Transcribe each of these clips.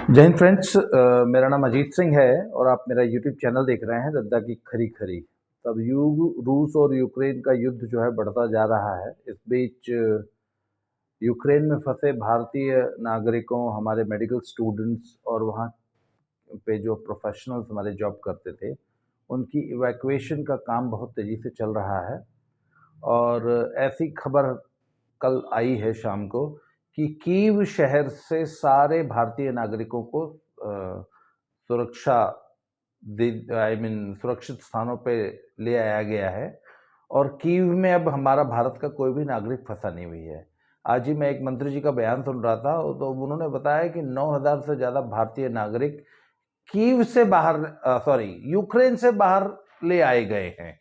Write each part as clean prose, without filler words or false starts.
जय हिंद फ्रेंड्स। मेरा नाम अजीत सिंह है और आप मेरा यूट्यूब चैनल देख रहे हैं रद्दा की खरी खरी। तब रूस और यूक्रेन का युद्ध जो है बढ़ता जा रहा है। इस बीच यूक्रेन में फंसे भारतीय नागरिकों, हमारे मेडिकल स्टूडेंट्स और वहाँ पे जो प्रोफेशनल्स हमारे जॉब करते थे, उनकी इवैक्यूएशन का काम बहुत तेज़ी से चल रहा है। और ऐसी खबर कल आई है शाम को कि कीव शहर से सारे भारतीय नागरिकों को सुरक्षा सुरक्षित स्थानों पे ले आया गया है। और कीव में अब हमारा भारत का कोई भी नागरिक फंसा नहीं हुई है। आज ही मैं एक मंत्री जी का बयान सुन रहा था, तो उन्होंने बताया कि 9,000 से ज़्यादा भारतीय नागरिक कीव से बाहर यूक्रेन से बाहर ले आए गए हैं।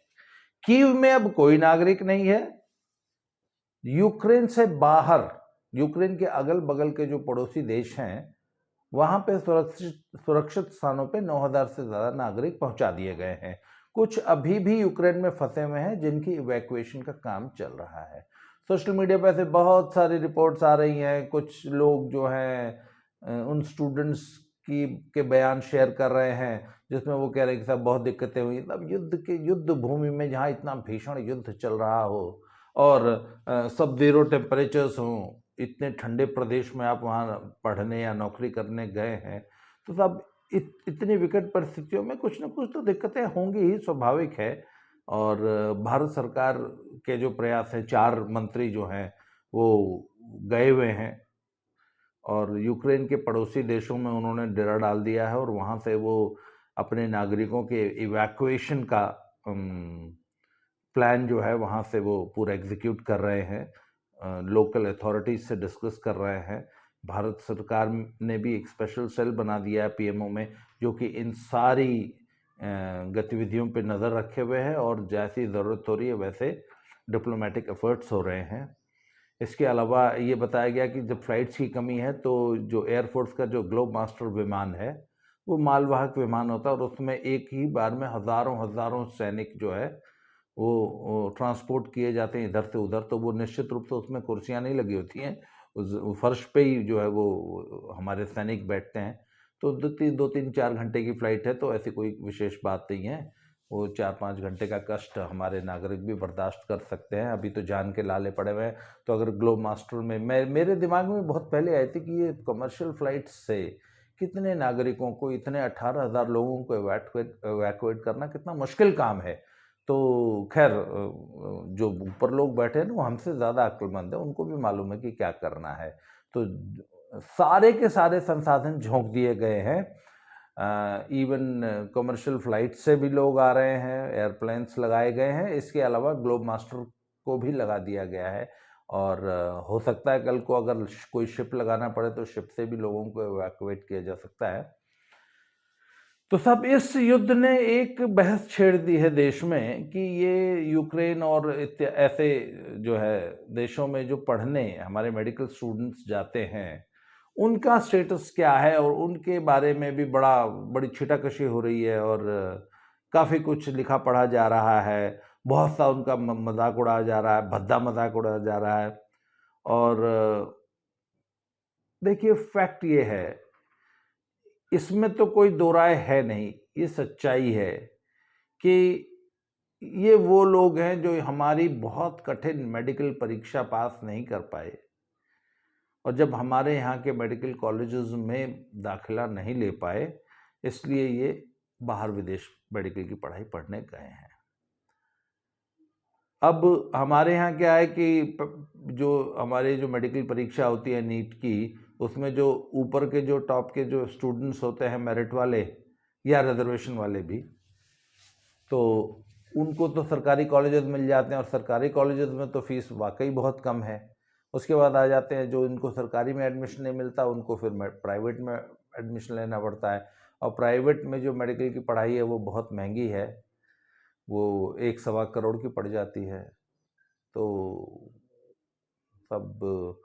कीव में अब कोई नागरिक नहीं है। यूक्रेन से बाहर, यूक्रेन के अगल बगल के जो पड़ोसी देश हैं, वहां पे सुरक्षित स्थानों पे 9,000 से ज्यादा नागरिक पहुंचा दिए गए हैं। कुछ अभी भी यूक्रेन में फंसे हुए हैं जिनकी इवैक्यूएशन का काम चल रहा है। सोशल मीडिया पे ऐसे बहुत सारी रिपोर्ट्स आ रही हैं। कुछ लोग जो हैं उन स्टूडेंट्स की के बयान शेयर कर रहे हैं जिसमें वो कह रहे हैं कि साहब बहुत दिक्कतें हुई। तब युद्ध भूमि में जहाँ इतना भीषण युद्ध चल रहा हो और सब जीरो टेम्परेचर्स हों, इतने ठंडे प्रदेश में आप वहाँ पढ़ने या नौकरी करने गए हैं, तो सब इतनी विकट परिस्थितियों में कुछ न कुछ तो दिक्कतें होंगी ही, स्वाभाविक है। और भारत सरकार के जो प्रयास हैं, 4 मंत्री जो हैं वो गए हुए हैं और यूक्रेन के पड़ोसी देशों में उन्होंने डेरा डाल दिया है और वहाँ से वो अपने नागरिकों के इवैक्यूएशन का प्लान जो है वहाँ से वो पूरा एग्जीक्यूट कर रहे हैं। लोकल अथॉरिटीज से डिस्कस कर रहे हैं। भारत सरकार ने भी एक स्पेशल सेल बना दिया है पीएमओ में, जो कि इन सारी गतिविधियों पे नज़र रखे हुए है और जैसी ज़रूरत हो रही है वैसे डिप्लोमेटिक एफर्ट्स हो रहे हैं। इसके अलावा ये बताया गया कि जब फ्लाइट्स की कमी है तो जो एयरफोर्स का जो ग्लोब मास्टर विमान है वो मालवाहक विमान होता है और उसमें एक ही बार में हज़ारों हज़ारों सैनिक जो है वो ट्रांसपोर्ट किए जाते हैं इधर से उधर। तो वो निश्चित रूप से उसमें कुर्सियाँ नहीं लगी होती हैं, उस फर्श पे ही जो है वो हमारे सैनिक बैठते हैं। तो 2-3-4 घंटे की फ़्लाइट है, तो ऐसी कोई विशेष बात नहीं है। वो 4-5 घंटे का कष्ट हमारे नागरिक भी बर्दाश्त कर सकते हैं। अभी तो जान के लाले पड़े हुए हैं। तो अगर ग्लोब मास्टर में मेरे दिमाग में बहुत पहले आई थी कि ये कमर्शियल फ़्लाइट से कितने नागरिकों को, इतने 18,000 लोगों को इवैक्यूएट करना कितना मुश्किल काम है। तो खैर जो ऊपर लोग बैठे हैं ना वो हमसे ज़्यादा अक्लमंद है, उनको भी मालूम है कि क्या करना है। तो सारे के सारे संसाधन झोंक दिए गए हैं। इवन कमर्शियल फ्लाइट से भी लोग आ रहे हैं, एयरप्लेन्स लगाए गए हैं। इसके अलावा ग्लोब मास्टर को भी लगा दिया गया है और हो सकता है कल को अगर कोई शिप लगाना पड़े तो शिप से भी लोगों को इवैक्यूएट किया जा सकता है। तो सब इस युद्ध ने एक बहस छेड़ दी है देश में कि ये यूक्रेन और ऐसे जो है देशों में जो पढ़ने हमारे मेडिकल स्टूडेंट्स जाते हैं उनका स्टेटस क्या है और उनके बारे में भी बड़ी छिटाकशी हो रही है और काफ़ी कुछ लिखा पढ़ा जा रहा है। बहुत सा उनका मजाक उड़ाया जा रहा है, भद्दा मजाक उड़ाया जा रहा है। और देखिए फैक्ट ये है, इसमें तो कोई दो राय है नहीं, ये सच्चाई है कि ये वो लोग हैं जो हमारी बहुत कठिन मेडिकल परीक्षा पास नहीं कर पाए और जब हमारे यहाँ के मेडिकल कॉलेजेस में दाखिला नहीं ले पाए, इसलिए ये बाहर विदेश मेडिकल की पढ़ाई पढ़ने गए हैं। अब हमारे यहाँ क्या है कि जो हमारे जो मेडिकल परीक्षा होती है नीट की, उसमें जो ऊपर के जो टॉप के जो स्टूडेंट्स होते हैं मेरिट वाले या रिजर्वेशन वाले भी, तो उनको तो सरकारी कॉलेजेस मिल जाते हैं और सरकारी कॉलेजेस में तो फीस वाकई बहुत कम है। उसके बाद आ जाते हैं जो इनको सरकारी में एडमिशन नहीं मिलता, उनको फिर प्राइवेट में एडमिशन लेना पड़ता है और प्राइवेट में जो मेडिकल की पढ़ाई है वो बहुत महंगी है, वो 1-1.25 करोड़ की पड़ जाती है। तो सब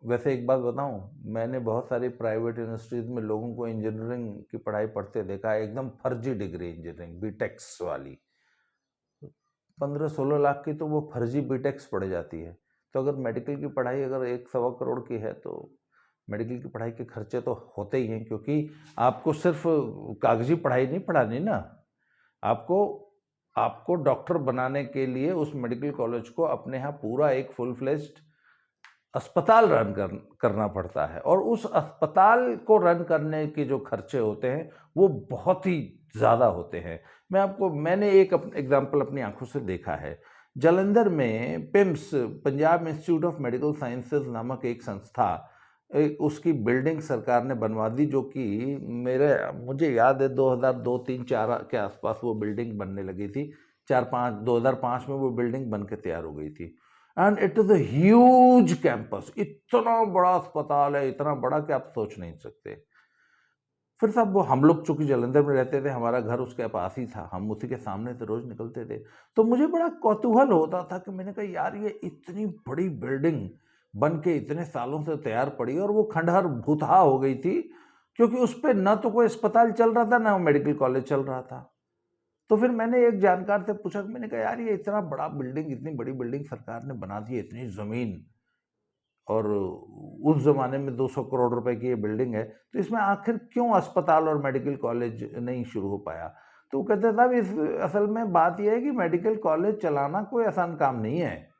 वैसे एक बात बताऊं, मैंने बहुत सारी प्राइवेट यूनिवर्सिटीज़ में लोगों को इंजीनियरिंग की पढ़ाई पढ़ते देखा है, एकदम फर्जी डिग्री इंजीनियरिंग बीटेक्स वाली। 15-16 लाख की तो वो फर्जी बीटेक्स पड़ जाती है। तो अगर मेडिकल की पढ़ाई अगर 1-1.25 करोड़ की है तो मेडिकल की पढ़ाई के खर्चे तो होते ही हैं, क्योंकि आपको सिर्फ कागजी पढ़ाई नहीं पढ़ानी ना, आपको आपको डॉक्टर बनाने के लिए उस मेडिकल कॉलेज को अपने यहाँ पूरा एक फुल फ्लेज्ड अस्पताल करना पड़ता है, और उस अस्पताल को रन करने के जो खर्चे होते हैं वो बहुत ही ज़्यादा होते हैं। मैंने एक एग्जाम्पल अपनी आंखों से देखा है। जालंधर में PIMS, Punjab institute of medical sciences नामक एक संस्था, उसकी बिल्डिंग सरकार ने बनवा दी, जो कि मुझे याद है 2002, 3, 4 के आसपास वो बिल्डिंग बनने लगी थी। 2005 में वो बिल्डिंग बन के तैयार हो गई थी। And it is a huge campus, इतना बड़ा अस्पताल है, इतना बड़ा कि आप सोच नहीं सकते। फिर साहब वो हम लोग चूंकि जालंधर में रहते थे, हमारा घर उसके पास ही था, हम उसी के सामने से रोज निकलते थे, तो मुझे बड़ा कौतूहल होता था कि मैंने कहा यार ये इतनी बड़ी बिल्डिंग बन के इतने सालों से तैयार पड़ी और वो खंडहर भूतहा हो गई थी, क्योंकि उस पर ना तो कोई अस्पताल चल रहा था ना मेडिकल कॉलेज चल रहा था। तो फिर मैंने एक जानकार से पूछा, मैंने कहा यार ये इतना बड़ा बिल्डिंग, इतनी बड़ी बिल्डिंग सरकार ने बना दी है, इतनी जमीन, और उस जमाने में 200 करोड़ रुपए की ये बिल्डिंग है, तो इसमें आखिर क्यों अस्पताल और मेडिकल कॉलेज नहीं शुरू हो पाया? तो वो कहते साहब इस असल में बात यह है कि मेडिकल कॉलेज चलाना कोई आसान काम नहीं है,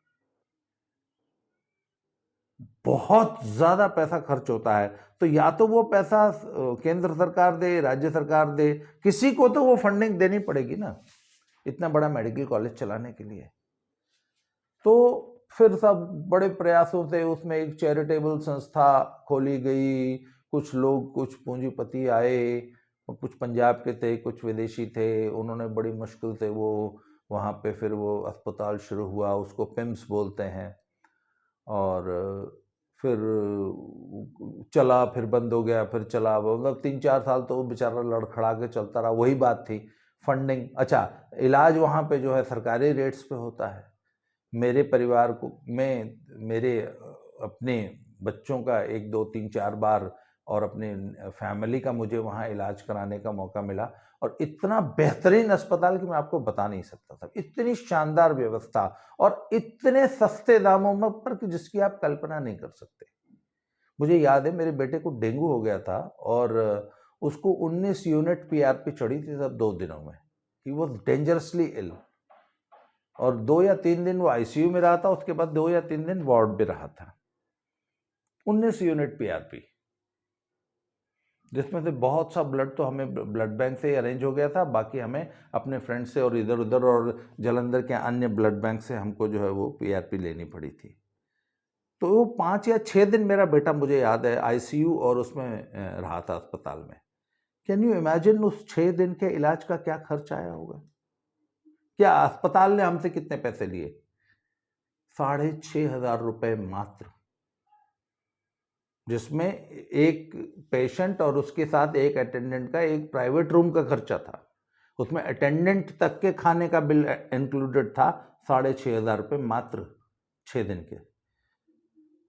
बहुत ज्यादा पैसा खर्च होता है। तो या तो वो पैसा केंद्र सरकार दे, राज्य सरकार दे, किसी को तो वो फंडिंग देनी पड़ेगी ना इतना बड़ा मेडिकल कॉलेज चलाने के लिए। तो फिर सब बड़े प्रयासों से उसमें एक चैरिटेबल संस्था खोली गई, कुछ लोग, कुछ पूंजीपति आए, कुछ पंजाब के थे, कुछ विदेशी थे, उन्होंने बड़ी मुश्किल से वो वहाँ पे फिर वो अस्पताल शुरू हुआ, उसको पिम्स बोलते हैं। और फिर चला, फिर बंद हो गया, फिर चला, मतलब 3-4 साल तो वो बेचारा लड़खड़ा के चलता रहा। वही बात थी, फंडिंग। अच्छा, इलाज वहाँ पे जो है सरकारी रेट्स पे होता है। मेरे परिवार को में मेरे अपने बच्चों का 1, 2, 3, 4 बार और अपने फैमिली का मुझे वहाँ इलाज कराने का मौका मिला, और इतना बेहतरीन अस्पताल कि मैं आपको बता नहीं सकता था। इतनी शानदार व्यवस्था और इतने सस्ते दामों में पर कि जिसकी आप कल्पना नहीं कर सकते। मुझे याद है मेरे बेटे को डेंगू हो गया था और उसको 19 यूनिट पीआरपी चढ़ी थी सब 2 दिनों में। ही वॉज डेंजरसली इल, और 2 या 3 दिन वो आईसीयू में रहा था, उसके बाद 2 या 3 दिन वार्ड में रहा था। 19 यूनिट पीआरपी, जिसमें से बहुत सा ब्लड तो हमें ब्लड बैंक से ही अरेंज हो गया था, बाकी हमें अपने फ्रेंड से और इधर उधर और जालंधर के अन्य ब्लड बैंक से हमको जो है वो पीआरपी लेनी पड़ी थी। तो वो 5 या 6 दिन मेरा बेटा, मुझे याद है, आईसीयू और उसमें रहा था अस्पताल में। कैन यू इमेजिन उस 6 दिन के इलाज का क्या खर्च आया होगा? क्या अस्पताल ने हमसे कितने पैसे लिए? 6,500 रुपए मात्र, जिसमें एक पेशेंट और उसके साथ एक अटेंडेंट का एक प्राइवेट रूम का खर्चा था, उसमें अटेंडेंट तक के खाने का बिल इंक्लूडेड था। 6,500 रुपए मात्र 6 दिन के।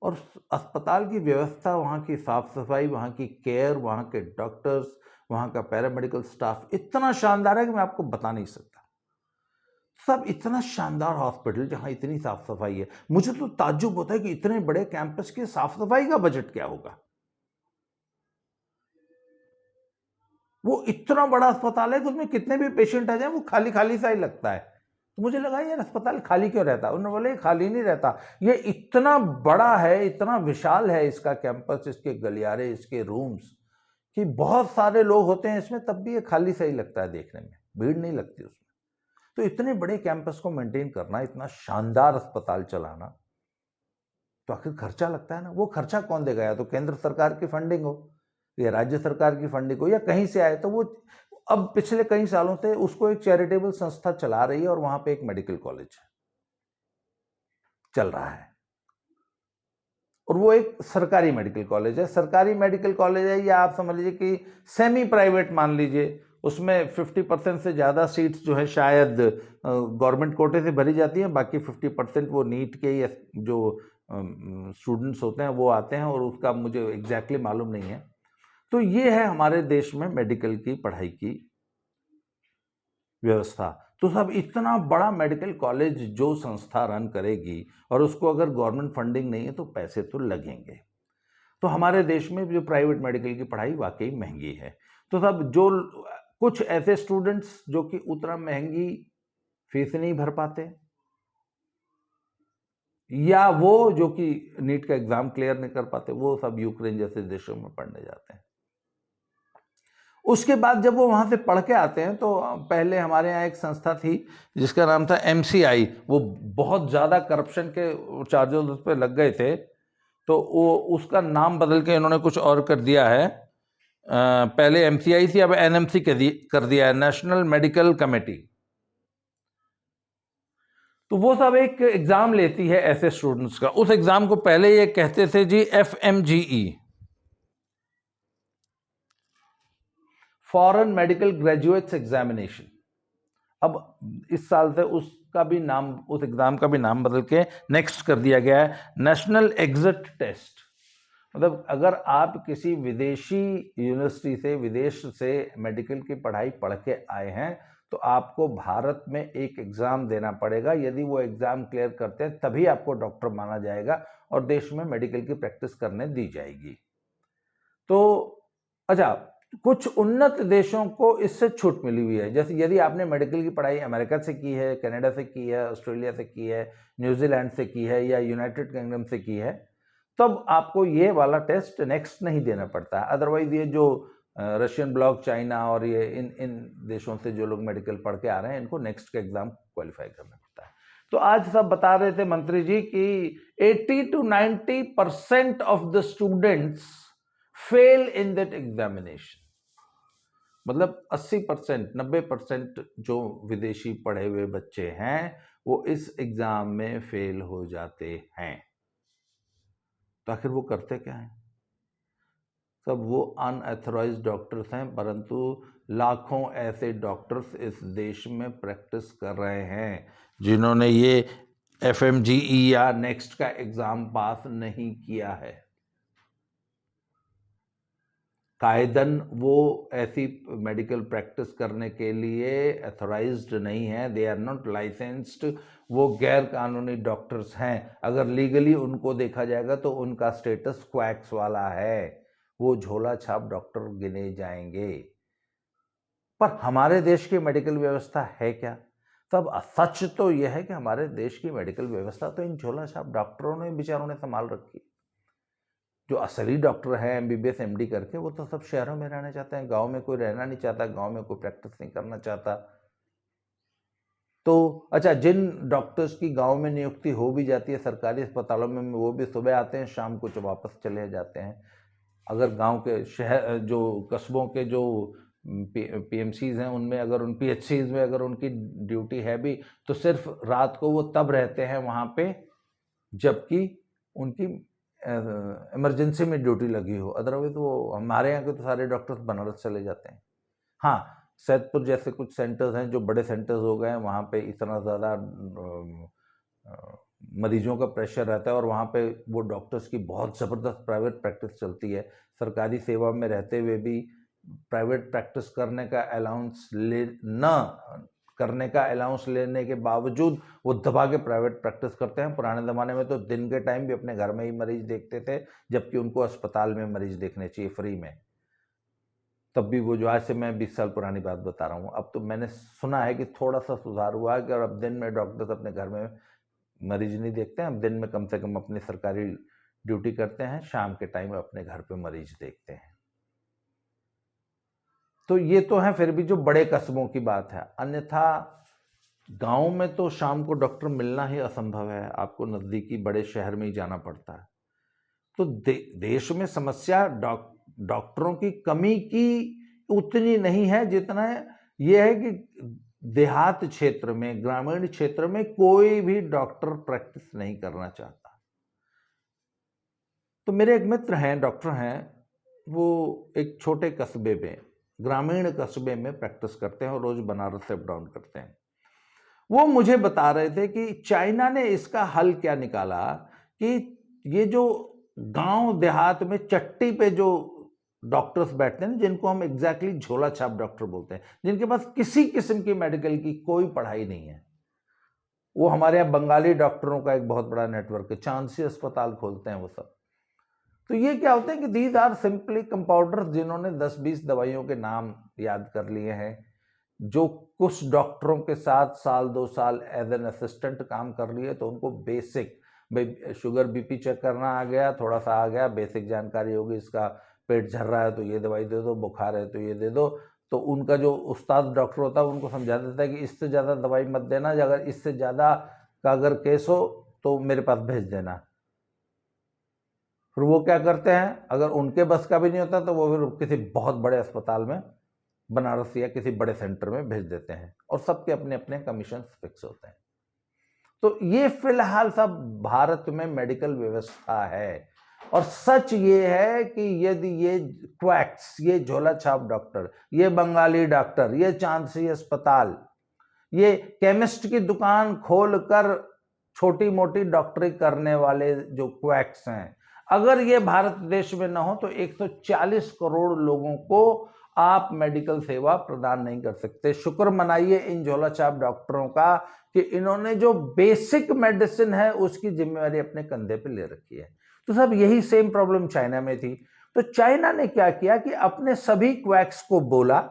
और अस्पताल की व्यवस्था, वहाँ की साफ सफाई, वहाँ की केयर, वहाँ के डॉक्टर्स, वहाँ का पैरामेडिकल स्टाफ इतना शानदार है कि मैं आपको बता नहीं सकता। सब इतना शानदार हॉस्पिटल जहाँ इतनी साफ सफाई है। मुझे तो ताज्जुब होता है कि इतने बड़े कैंपस की साफ सफाई का बजट क्या होगा। वो इतना बड़ा अस्पताल है कि उसमें कितने भी पेशेंट आ जाए वो खाली खाली सा ही लगता है। तो मुझे लगा यार अस्पताल खाली क्यों रहता है? उन्होंने बोले खाली नहीं रहता, ये इतना बड़ा है, इतना विशाल है इसका कैंपस, इसके गलियारे, इसके रूम्स, कि बहुत सारे लोग होते हैं इसमें, तब भी ये खाली सा ही लगता है देखने में, भीड़ नहीं लगती उसमें। तो इतने बड़े कैंपस को मेंटेन करना, इतना शानदार अस्पताल चलाना, तो आखिर खर्चा लगता है ना। वो खर्चा कौन देगा? या तो केंद्र सरकार की फंडिंग हो, या राज्य सरकार की फंडिंग हो, या कहीं से आए। तो वो अब पिछले कई सालों से उसको एक चैरिटेबल संस्था चला रही है, और वहां पे एक मेडिकल कॉलेज चल रहा है, और वो एक सरकारी मेडिकल कॉलेज है। सरकारी मेडिकल कॉलेज है, या आप समझ लीजिए कि सेमी प्राइवेट मान लीजिए। उसमें 50% से ज़्यादा सीट्स जो है शायद गवर्नमेंट कोटे से भरी जाती हैं, बाकी 50% वो नीट के ही जो स्टूडेंट्स होते हैं वो आते हैं, और उसका मुझे एग्जैक्टली मालूम नहीं है। तो ये है हमारे देश में मेडिकल की पढ़ाई की व्यवस्था। तो सब इतना बड़ा मेडिकल कॉलेज जो संस्था रन करेगी, और उसको अगर गवर्नमेंट फंडिंग नहीं है तो पैसे तो लगेंगे। तो हमारे देश में जो प्राइवेट मेडिकल की पढ़ाई वाकई महंगी है। तो सब जो कुछ ऐसे स्टूडेंट्स जो कि उतना महंगी फीस नहीं भर पाते, या वो जो कि नीट का एग्जाम क्लियर नहीं कर पाते, वो सब यूक्रेन जैसे देशों में पढ़ने जाते हैं। उसके बाद जब वो वहां से पढ़ के आते हैं तो पहले हमारे यहाँ एक संस्था थी जिसका नाम था MCI, वो बहुत ज़्यादा करप्शन के चार्जेस उस पर लग गए थे, तो वो उसका नाम बदल के इन्होंने कुछ और कर दिया है। पहले MCI थी, अब NMC कर दिया है, नेशनल मेडिकल कमेटी। तो वो सब एक एग्जाम लेती है ऐसे स्टूडेंट्स का। उस एग्जाम को पहले ये कहते थे जी FMGE, foreign medical graduates examination. अब इस साल से उसका भी नाम, उस एग्जाम का भी नाम बदल के नेक्स्ट कर दिया गया है नेशनल एग्जिट टेस्ट। मतलब अगर आप किसी विदेशी यूनिवर्सिटी से, विदेश से मेडिकल की पढ़ाई पढ़ के आए हैं तो आपको भारत में एक एग्जाम देना पड़ेगा। यदि वो एग्जाम क्लियर करते हैं तभी आपको डॉक्टर माना जाएगा और देश में मेडिकल की प्रैक्टिस करने दी जाएगी। तो अच्छा, कुछ उन्नत देशों को इससे छूट मिली हुई है। जैसे यदि आपने मेडिकल की पढ़ाई अमेरिका से की है, कनाडा से की है, ऑस्ट्रेलिया से की है, न्यूजीलैंड से की है या यूनाइटेड किंगडम से की है, तब आपको ये वाला टेस्ट नेक्स्ट नहीं देना पड़ता है। अदरवाइज ये जो रशियन ब्लॉक, चाइना और ये इन देशों से जो लोग मेडिकल पढ़ के आ रहे हैं, इनको नेक्स्ट का एग्जाम क्वालिफाई करना पड़ता है। तो आज सब बता रहे थे मंत्री जी कि 80 to 90% of the students fail in that examination. मतलब 80%, 90% जो विदेशी पढ़े हुए बच्चे हैं वो इस एग्जाम में फेल हो जाते हैं। तो आखिर वो करते क्या हैं? सब वो अनऑथराइज्ड डॉक्टर्स हैं, परंतु लाखों ऐसे डॉक्टर्स इस देश में प्रैक्टिस कर रहे हैं जिन्होंने ये FMGE या नेक्स्ट का एग्जाम पास नहीं किया है। कायदन वो ऐसी मेडिकल प्रैक्टिस करने के लिए अथोराइज्ड नहीं है, दे आर नॉट लाइसेंस्ड, वो गैर कानूनी डॉक्टर्स हैं। अगर लीगली उनको देखा जाएगा तो उनका स्टेटस क्वैक्स वाला है, वो झोला छाप डॉक्टर गिने जाएंगे। पर हमारे देश की मेडिकल व्यवस्था है क्या? तब सच तो यह है कि हमारे देश की मेडिकल व्यवस्था तो इन झोला छाप डॉक्टरों ने, बेचारों ने संभाल रखी। जो असली डॉक्टर हैं MBBS MD करके, वो तो सब शहरों में रहना चाहते हैं, गांव में कोई रहना नहीं चाहता, गांव में कोई प्रैक्टिस नहीं करना चाहता। तो अच्छा, जिन डॉक्टर्स की गांव में नियुक्ति हो भी जाती है सरकारी अस्पतालों में, वो भी सुबह आते हैं, शाम को जब वापस चले जाते हैं। अगर गांव के शहर, जो कस्बों के जो PMCs हैं, उनमें अगर उन PHCs में अगर उनकी ड्यूटी है भी, तो सिर्फ रात को वो तब रहते हैं वहाँ पे जबकि उनकी इमरजेंसी में ड्यूटी लगी हो। अदरवाइज वो, हमारे यहाँ के तो सारे डॉक्टर्स बनारस चले जाते हैं। हाँ, सैदपुर जैसे कुछ सेंटर्स हैं जो बड़े सेंटर्स हो गए हैं, वहाँ पे इतना ज़्यादा मरीजों का प्रेशर रहता है और वहाँ पे वो डॉक्टर्स की बहुत ज़बरदस्त प्राइवेट प्रैक्टिस चलती है। सरकारी सेवा में रहते हुए भी प्राइवेट प्रैक्टिस करने का अलाउंस लेने के बावजूद वो दबा के प्राइवेट प्रैक्टिस करते हैं। पुराने ज़माने में तो दिन के टाइम भी अपने घर में ही मरीज देखते थे, जबकि उनको अस्पताल में मरीज देखने चाहिए फ्री में। तब भी वो जो, आज से मैं 20 साल पुरानी बात बता रहा हूँ। अब तो मैंने सुना है कि थोड़ा सा सुधार हुआ है कि अब दिन में डॉक्टर्स अपने घर में मरीज नहीं देखते हैं, अब दिन में कम से कम अपनी सरकारी ड्यूटी करते हैं, शाम के टाइम अपने घर पे मरीज देखते हैं। तो ये तो है फिर भी जो बड़े कस्बों की बात है। अन्यथा गांव में तो शाम को डॉक्टर मिलना ही असंभव है, आपको नज़दीकी बड़े शहर में ही जाना पड़ता है। तो देश में समस्या डॉक्टरों की कमी की उतनी नहीं है जितना यह है कि देहात क्षेत्र में, ग्रामीण क्षेत्र में कोई भी डॉक्टर प्रैक्टिस नहीं करना चाहता। तो मेरे एक मित्र हैं, डॉक्टर हैं, वो एक छोटे कस्बे में, ग्रामीण कस्बे में प्रैक्टिस करते हैं और रोज बनारस से अप डाउन करते हैं। वो मुझे बता रहे थे कि चाइना ने इसका हल क्या निकाला कि ये जो गांव देहात में चट्टी पे जो डॉक्टर्स बैठते हैं, जिनको हम एग्जैक्टली झोला छाप डॉक्टर बोलते हैं, जिनके पास किसी किस्म की मेडिकल की कोई पढ़ाई नहीं है, वो हमारे यहाँ बंगाली डॉक्टरों का एक बहुत बड़ा नेटवर्क है, चांसी अस्पताल खोलते हैं वो सब। तो ये क्या होते हैं कि दीज आर सिंपली कंपाउंडर्स जिन्होंने 10-20 दवाइयों के नाम याद कर लिए हैं, जो कुछ डॉक्टरों के साथ साल 2 साल एज एन असिस्टेंट काम कर लिए, तो उनको बेसिक, भाई शुगर बीपी चेक करना आ गया, थोड़ा सा आ गया, बेसिक जानकारी होगी, इसका पेट झड़ रहा है तो ये दवाई दे दो, बुखार है तो ये दे दो। तो उनका जो उस्ताद डॉक्टर होता है उनको समझा देता है कि इससे ज़्यादा दवाई मत देना, अगर इससे ज़्यादा का अगर केस हो तो मेरे पास भेज देना। फिर वो क्या करते हैं, अगर उनके बस का भी नहीं होता तो वो फिर किसी बहुत बड़े अस्पताल में, बनारस या किसी बड़े सेंटर में भेज देते हैं, और सबके अपने अपने कमीशन फिक्स होते हैं। तो ये फिलहाल सब भारत में मेडिकल व्यवस्था है। और सच ये है कि यदि ये क्वैक्स, ये झोला छाप डॉक्टर, ये बंगाली डॉक्टर, ये चांदसी अस्पताल, ये केमिस्ट की दुकान खोलकर छोटी मोटी डॉक्टरी करने वाले जो क्वैक्स हैं, अगर ये भारत देश में ना हो तो 140 करोड़ लोगों को आप मेडिकल सेवा प्रदान नहीं कर सकते। शुक्र मनाइए इन झोला छाप डॉक्टरों का कि इन्होंने जो बेसिक मेडिसिन है उसकी जिम्मेवारी अपने कंधे पे ले रखी है। तो सब यही सेम प्रॉब्लम चाइना में थी। तो चाइना ने क्या किया कि अपने सभी क्वैक्स को बोला,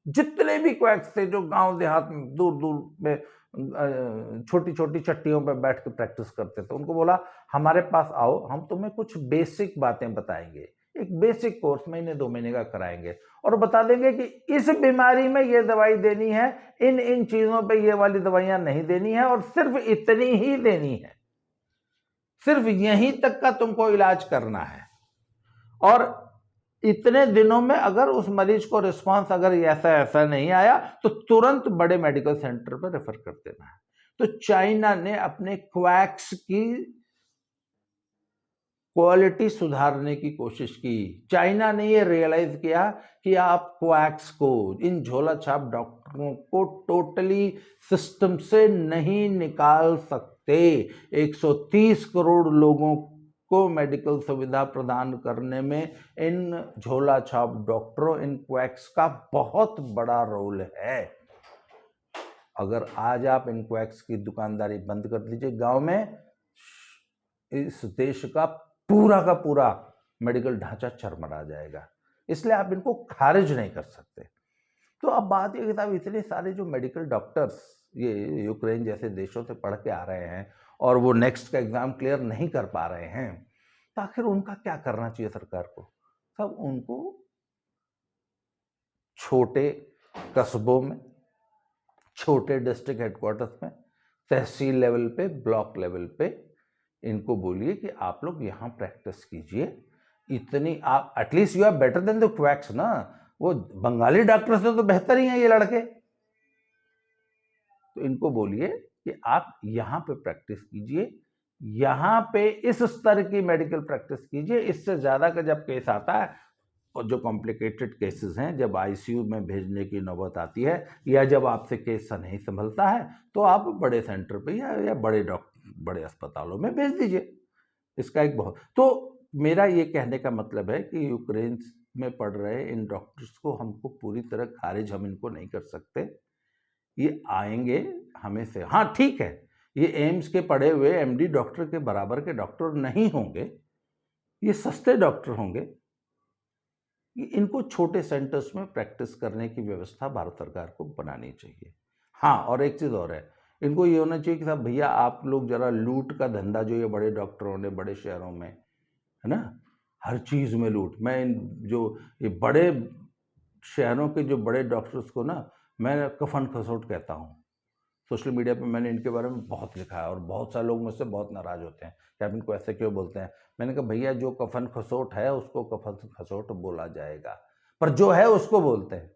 जितने भी क्वैक्स थे जो गांव देहात में दूर दूर में छोटी छोटी चट्टियों पर बैठ के प्रैक्टिस करते थे, उनको बोला हमारे पास आओ, हम तुम्हें कुछ बेसिक बातें बताएंगे, एक बेसिक कोर्स महीने 2 महीने का कराएंगे, और बता देंगे कि इस बीमारी में ये दवाई देनी है, इन इन चीजों पे ये वाली दवाइयां नहीं देनी है, और सिर्फ इतनी ही देनी है, सिर्फ यहीं तक का तुमको इलाज करना है। और इतने दिनों में अगर उस मरीज को रिस्पांस अगर ऐसा ऐसा नहीं आया तो तुरंत बड़े मेडिकल सेंटर पर रेफर कर देना है। तो चाइना ने अपने क्वैक्स की क्वालिटी सुधारने की कोशिश की। चाइना ने ये रियलाइज किया कि आप क्वैक्स को, इन झोला छाप डॉक्टरों को टोटली सिस्टम से नहीं निकाल सकते। 130 करोड़ लोगों को मेडिकल सुविधा प्रदान करने में इन झोला छाप डॉक्टरों, इन क्वैक्स का बहुत बड़ा रोल है। अगर आज आप इन क्वैक्स की दुकानदारी बंद कर दीजिए गांव में, इस देश का पूरा मेडिकल ढांचा चरमरा जाएगा। इसलिए आप इनको खारिज नहीं कर सकते। तो अब बात ये कि साहब इतने सारे जो मेडिकल डॉक्टर्स ये यूक्रेन जैसे देशों से पढ़ के आ रहे हैं और वो नेक्स्ट का एग्जाम क्लियर नहीं कर पा रहे हैं, तो आखिर उनका क्या करना चाहिए सरकार को? सब उनको छोटे कस्बों में, छोटे डिस्ट्रिक्ट हेडक्वार्टर्स में, तहसील लेवल पे, ब्लॉक लेवल पे इनको बोलिए कि आप लोग यहाँ प्रैक्टिस कीजिए। इतनी आप at least you are better than the quacks ना। वो बंगाली डॉक्टर से तो बेहतर ही हैं ये लड़के। तो इनको बोलिए कि आप यहाँ पे प्रैक्टिस कीजिए, यहाँ पे इस स्तर की मेडिकल प्रैक्टिस कीजिए। इससे ज्यादा का जब केस आता है और जो कॉम्प्लिकेटेड केसेस हैं, जब आईसीयू में भेजने की नौबत आती है या जब आपसे केस नहीं संभलता है, तो आप बड़े सेंटर पे या बड़े अस्पतालों में भेज दीजिए। इसका एक बहुत, तो मेरा ये कहने का मतलब है कि यूक्रेन में पढ़ रहे इन डॉक्टर्स को हमको पूरी तरह खारिज हम इनको नहीं कर सकते। ये आएंगे हमें से, हाँ ठीक है, ये एम्स के पढ़े हुए एमडी डॉक्टर के बराबर के डॉक्टर नहीं होंगे, ये सस्ते डॉक्टर होंगे। इनको छोटे सेंटर्स में प्रैक्टिस करने की व्यवस्था भारत सरकार को बनानी चाहिए। हाँ, और एक चीज़ और है, इनको ये होना चाहिए कि साहब भैया आप लोग जरा लूट का धंधा जो ये बड़े डॉक्टरों ने बड़े शहरों में, है ना, हर चीज़ में लूट। मैं इन जो ये बड़े शहरों के जो बड़े डॉक्टर्स को ना मैं कफन खसोट कहता हूँ। सोशल मीडिया पे मैंने इनके बारे में बहुत लिखा है और बहुत सारे लोग मुझसे बहुत नाराज होते हैं कि आप इनको ऐसे क्यों बोलते हैं। मैंने कहा भैया जो कफन खसोट है उसको कफन खसोट बोला जाएगा, पर जो है उसको बोलते हैं।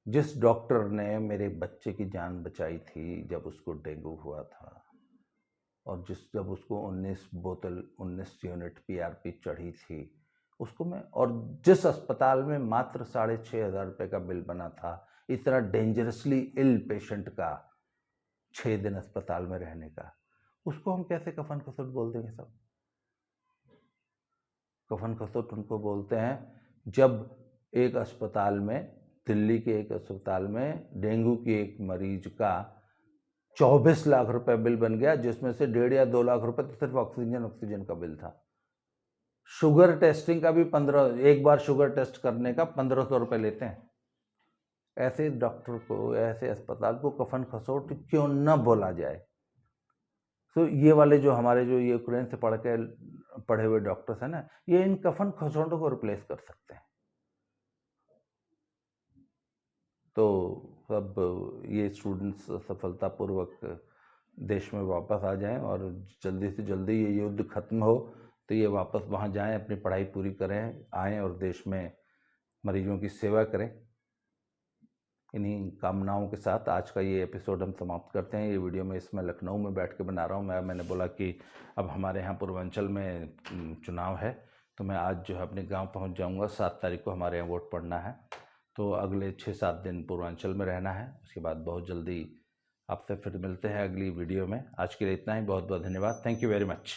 जिस डॉक्टर ने मेरे बच्चे की जान बचाई थी जब उसको डेंगू हुआ था, और जब उसको 19 यूनिट पीआरपी चढ़ी थी उसको मैं, और जिस अस्पताल में मात्र 6,500 रुपये का बिल बना था, इतना डेंजरसली इल पेशेंट का 6 दिन अस्पताल में रहने का, उसको हम कैसे कफन खसोट बोल देंगे? सब कफन खसोट उनको बोलते हैं जब एक अस्पताल में, दिल्ली के एक अस्पताल में डेंगू की एक मरीज का 24 लाख रुपए बिल बन गया, जिसमें से 1.5 या 2 लाख रुपए तो सिर्फ ऑक्सीजन का बिल था। शुगर टेस्टिंग का भी 15, एक बार शुगर टेस्ट करने का 1500 रुपये लेते हैं। ऐसे डॉक्टर को, ऐसे अस्पताल को कफन खसोट क्यों न बोला जाए। तो ये वाले जो हमारे जो यूक्रेन से पढ़े हुए डॉक्टर्स हैं ना, ये इन कफन खसोटों को रिप्लेस कर सकते हैं। तो अब ये स्टूडेंट्स सफलतापूर्वक देश में वापस आ जाएं और जल्दी से जल्दी ये युद्ध खत्म हो, तो ये वापस वहाँ जाएं, अपनी पढ़ाई पूरी करें, आएँ और देश में मरीजों की सेवा करें। इन्हीं कामनाओं के साथ आज का ये एपिसोड हम समाप्त करते हैं। ये वीडियो मैं इसमें लखनऊ में बैठ के बना रहा हूँ। मैंने बोला कि अब हमारे यहाँ पूर्वांचल में चुनाव है, तो मैं आज जो है अपने गांव पहुँच जाऊँगा। 7 तारीख को हमारे यहाँ वोट पड़ना है, तो अगले 6-7 दिन पूर्वांचल में रहना है। उसके बाद बहुत जल्दी आपसे फिर मिलते हैं अगली वीडियो में। आज के लिए इतना ही। बहुत बहुत धन्यवाद। Thank you very much.